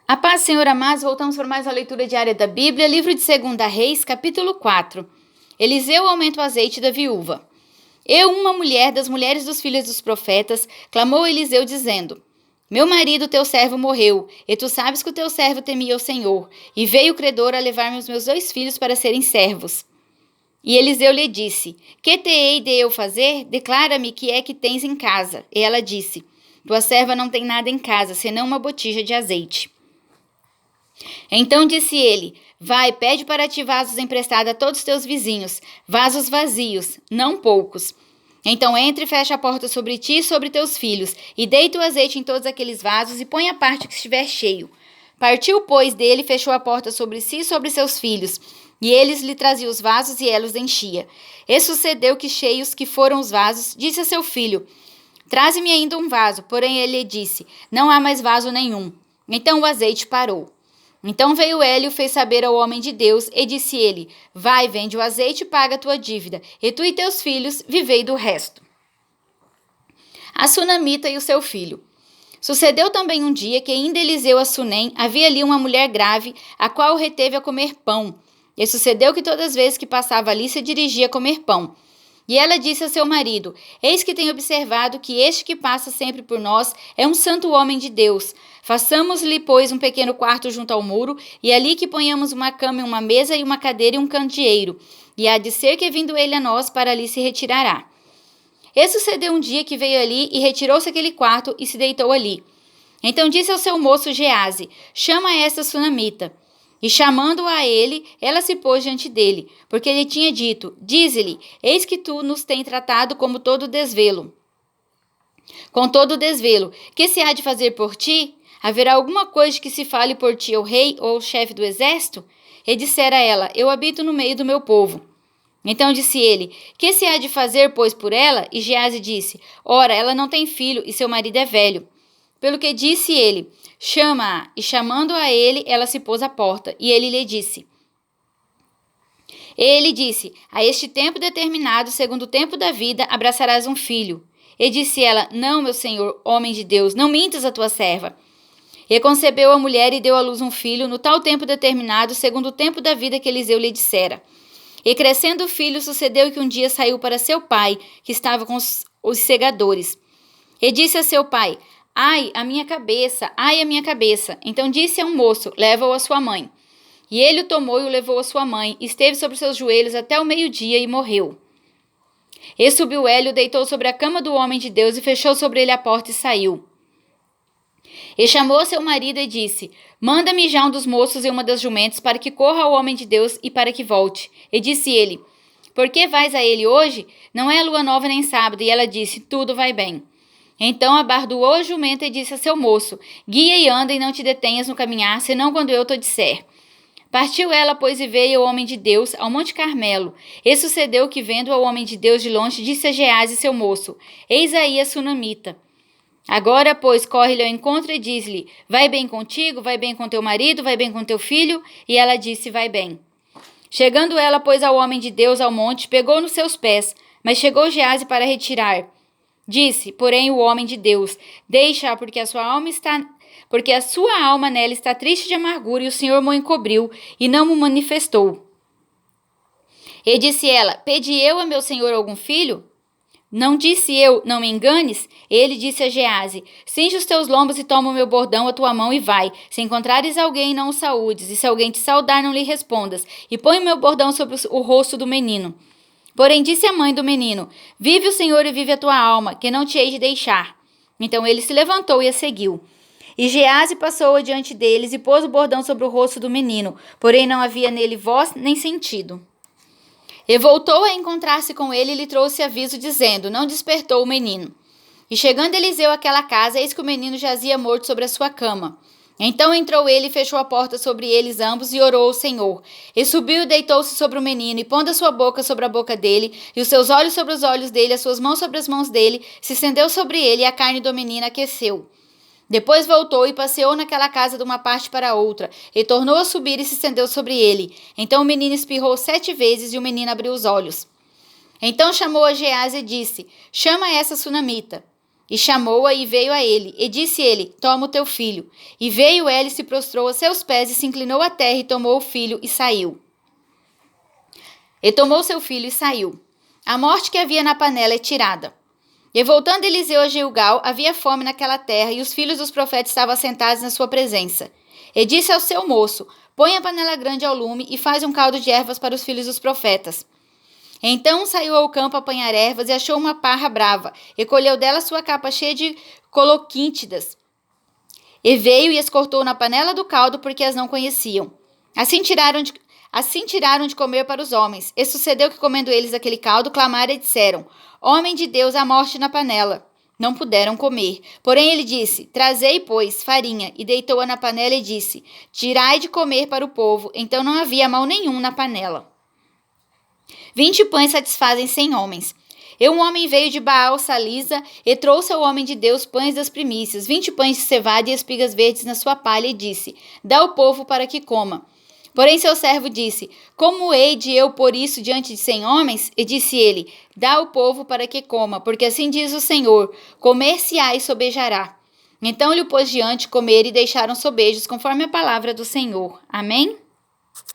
A paz, Senhor amados, voltamos para mais uma leitura diária da Bíblia, livro de 2 Reis, capítulo 4. Eliseu aumenta o azeite da viúva. Uma mulher das mulheres dos filhos dos profetas, clamou a Eliseu dizendo: Meu marido, teu servo, morreu, e tu sabes que o teu servo temia o Senhor, e veio o credor a levar-me os meus 2 filhos para serem servos. E Eliseu lhe disse: Que te hei de eu fazer? Declara-me que é que tens em casa. E ela disse: Tua serva não tem nada em casa, senão uma botija de azeite. Então disse ele: Vai, pede para ti vasos emprestados a todos os teus vizinhos, vasos vazios, não poucos. Então entra e fecha a porta sobre ti e sobre teus filhos, e deita o azeite em todos aqueles vasos, e põe a parte que estiver cheio. Partiu, pois, dele, fechou a porta sobre si e sobre seus filhos, e eles lhe traziam os vasos, e ela os enchia. E sucedeu que, cheios que foram os vasos, disse a seu filho: Traze-me ainda um vaso. Porém ele lhe disse: Não há mais vaso nenhum. Então o azeite parou. Então veio Élio, fez saber ao homem de Deus, e disse ele: Vai, vende o azeite e paga a tua dívida, e tu e teus filhos vivei do resto. A sunamita e o seu filho. Sucedeu também um dia que, indo Eliseu a Sunem, havia ali uma mulher grave, a qual o reteve a comer pão. E sucedeu que todas as vezes que passava ali se dirigia a comer pão. E ela disse a seu marido: Eis que tenho observado que este que passa sempre por nós é um santo homem de Deus. Façamos-lhe, pois, um pequeno quarto junto ao muro, e ali que ponhamos uma cama e uma mesa e uma cadeira e um candeeiro. E há de ser que, vindo ele a nós, para ali se retirará. E sucedeu um dia que veio ali e retirou-se aquele quarto e se deitou ali. Então disse ao seu moço Gease: Chama esta sunamita. E chamando-a a ele, ela se pôs diante dele, porque ele tinha dito: Dize-lhe, eis que tu nos tens tratado como todo desvelo. Com todo desvelo, que se há de fazer por ti? Haverá alguma coisa que se fale por ti ao rei ou ao chefe do exército? E dissera ela: Eu habito no meio do meu povo. Então disse ele: Que se há de fazer, pois, por ela? E Gease disse: Ora, ela não tem filho, e seu marido é velho. Pelo que disse ele: Chama-a. E chamando a ele, ela se pôs à porta. E ele disse: A este tempo determinado, segundo o tempo da vida, abraçarás um filho. E disse ela: Não, meu senhor, homem de Deus, não mintas a tua serva. E concebeu a mulher e deu à luz um filho, no tal tempo determinado, segundo o tempo da vida que Eliseu lhe dissera. E crescendo o filho, sucedeu que um dia saiu para seu pai, que estava com os segadores. E disse a seu pai: Ai, a minha cabeça, ai, a minha cabeça. Então disse a um moço: Leva-o à sua mãe. E ele o tomou e o levou à sua mãe, esteve sobre seus joelhos até o meio-dia e morreu. E subiu Élio, deitou sobre a cama do homem de Deus e fechou sobre ele a porta e saiu. E chamou seu marido e disse: Manda-me já um dos moços e uma das jumentas para que corra ao homem de Deus e para que volte. E disse ele: Por que vais a ele hoje? Não é a lua nova nem sábado. E ela disse: Tudo vai bem. Então abardoou a jumenta e disse a seu moço: Guia e anda e não te detenhas no caminhar, senão quando eu te disser. Partiu ela, pois, e veio ao homem de Deus ao Monte Carmelo. E sucedeu que, vendo ao homem de Deus de longe, disse a Gease, seu moço: Eis aí a sunamita. Agora, pois, corre-lhe ao encontro e diz-lhe: Vai bem contigo, vai bem com teu marido, vai bem com teu filho? E ela disse: Vai bem. Chegando ela, pois, ao homem de Deus ao monte, pegou nos seus pés, mas chegou Gease para retirar. Disse, porém, o homem de Deus: Deixa-a, porque a sua alma nela está triste de amargura, e o Senhor me encobriu e não me manifestou. E disse ela: Pedi eu a meu senhor algum filho? Não disse eu: Não me enganes? Ele disse a Gease: Cinge os teus lombos e toma o meu bordão à tua mão e vai. Se encontrares alguém, não o saúdes, e se alguém te saudar, não lhe respondas. E põe o meu bordão sobre o rosto do menino. Porém disse a mãe do menino: Vive o Senhor e vive a tua alma, que não te hei de deixar. Então ele se levantou e a seguiu. E Gease passou adiante deles e pôs o bordão sobre o rosto do menino, porém não havia nele voz nem sentido. E voltou a encontrar-se com ele e lhe trouxe aviso, dizendo: Não despertou o menino. E chegando Eliseu àquela casa, eis que o menino jazia morto sobre a sua cama. Então entrou ele e fechou a porta sobre eles ambos e orou ao Senhor. E subiu e deitou-se sobre o menino, e pondo a sua boca sobre a boca dele, e os seus olhos sobre os olhos dele, as suas mãos sobre as mãos dele, se estendeu sobre ele, e a carne do menino aqueceu. Depois voltou e passeou naquela casa de uma parte para outra, e tornou a subir e se estendeu sobre ele. Então o menino espirrou 7 vezes, e o menino abriu os olhos. Então chamou a Gease e disse: Chama essa sunamita. E chamou-a e veio a ele. E disse ele: Toma o teu filho. E veio ela e se prostrou a seus pés e se inclinou à terra e tomou o filho e saiu. E tomou seu filho e saiu. A morte que havia na panela é tirada. E voltando Eliseu a Gilgal, havia fome naquela terra, e os filhos dos profetas estavam assentados na sua presença. E disse ao seu moço: Põe a panela grande ao lume e faz um caldo de ervas para os filhos dos profetas. Então saiu ao campo a apanhar ervas e achou uma parra brava, e colheu dela sua capa cheia de coloquíntidas. E veio e as cortou na panela do caldo, porque as não conheciam. Assim tiraram de comer para os homens. E sucedeu que, comendo eles aquele caldo, clamaram e disseram: Homem de Deus, há morte na panela. Não puderam comer. Porém ele disse: Trazei, pois, farinha, e deitou-a na panela e disse: Tirai de comer para o povo. Então não havia mal nenhum na panela. 20 pães satisfazem 100 homens. E um homem veio de Baal Salisa e trouxe ao homem de Deus pães das primícias, 20 pães de cevada e espigas verdes na sua palha, e disse: Dá ao povo para que coma. Porém seu servo disse: Como hei de eu pôr isso diante de 100 homens? E disse ele: Dá ao povo para que coma, porque assim diz o Senhor: Comer-se-á e sobejará. Então lhe pôs diante comer, e deixaram sobejos, conforme a palavra do Senhor. Amém?